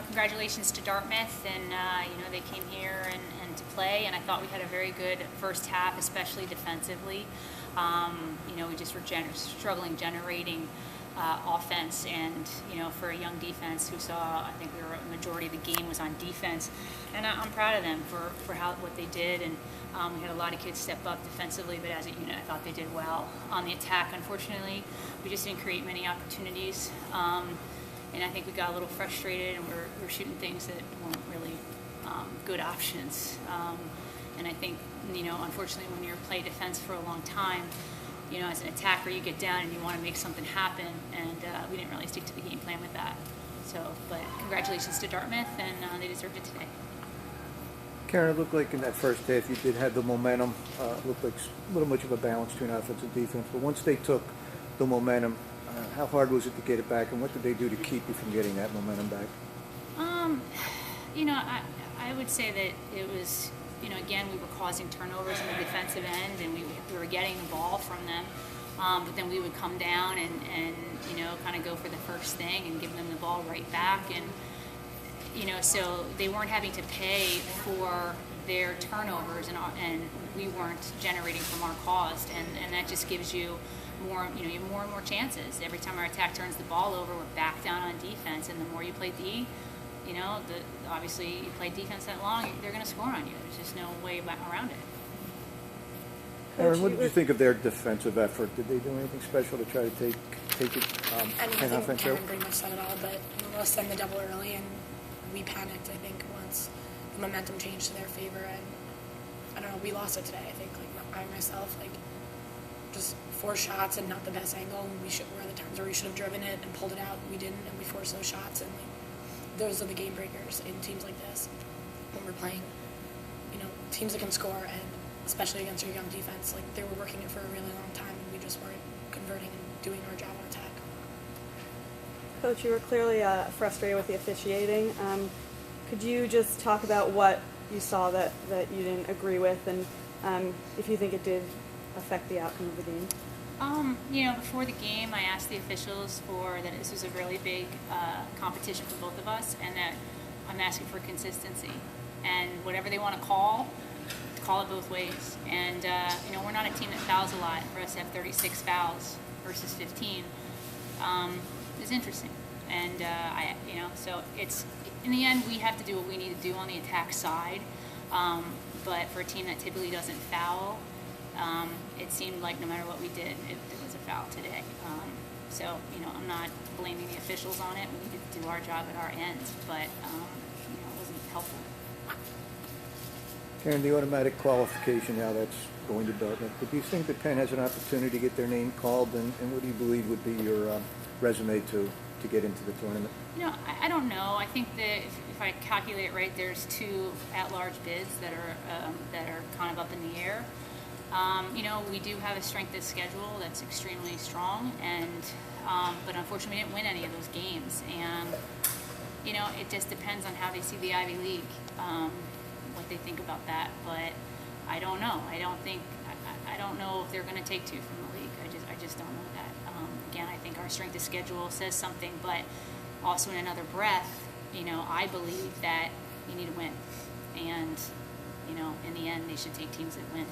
Congratulations to Dartmouth, and they came here and to play, and I thought we had a very good first half, especially defensively. We just were struggling generating offense, and for a young defense who saw, I think a majority of the game was on defense, and I'm proud of them for what they did, and we had a lot of kids step up defensively, but as a unit I thought they did well. On the attack, unfortunately, we just didn't create many opportunities, and I think we got a little frustrated, and we're shooting things that weren't really good options, and I think unfortunately when you're playing defense for a long time, as an attacker, you get down and you want to make something happen, and we didn't really stick to the game plan with that. But congratulations to Dartmouth, and they deserved it today. Karin, it looked like in that first half you did have the momentum. It looked like a little much of a balance between offense and defense. But once they took the momentum, how hard was it to get it back, and what did they do to keep you from getting that momentum back? I would say that it was, again, we were causing turnovers in the defensive end, and we were getting the ball from them. But then we would come down and kind of go for the first thing and give them the ball right back. And, so they weren't having to pay for their turnovers, and we weren't generating from our cost. And that just gives you more, you have more and more chances. Every time our attack turns the ball over, we're back down on defense. And the more you play D, obviously you play defense that long, they're going to score on you. There's just no way around it. Erin, what did you think of their defensive effort? Did they do anything special to try to take it Penn offense out? Pretty much said it all, but we'll send the double early, and we panicked, I think, once the momentum changed to their favor, and I don't know, we lost it today, I think, I myself, just 4 shots and not the best angle, and were the times where we should have driven it and pulled it out, we didn't, and we forced those shots, and those are the game breakers in teams like this, when we're playing, teams that can score, and especially against your young defense, they were working it for a really long time, and we just weren't converting and doing our job on attack. Coach, you were clearly frustrated with the officiating. Could you just talk about what you saw that you didn't agree with, and if you think it did affect the outcome of the game? Before the game, I asked the officials that this was a really big competition for both of us, and that I'm asking for consistency. And whatever they want to call it both ways. And, we're not a team that fouls a lot. For us to have 36 fouls versus 15 is interesting. And, so it's, in the end, we have to do what we need to do on the attack side. But for a team that typically doesn't foul, it seemed like no matter what we did, it was a foul today. I'm not blaming the officials on it. We need to do our job at our end, but, it wasn't helpful. Karin, the automatic qualification, now that's going to Dartmouth, but do you think that Penn has an opportunity to get their name called, and what do you believe would be your resume to get into the tournament? I don't know. I think that if I calculate it right, there's 2 at-large bids that are kind of up in the air. We do have a strength of schedule that's extremely strong, and but unfortunately we didn't win any of those games, and it just depends on how they see the Ivy League, what they think about that. But I don't know. I don't know if they're going to take 2 from the league. I just don't know that. Again, I think our strength of schedule says something, but also in another breath, I believe that you need to win, and in the end, they should take teams that win.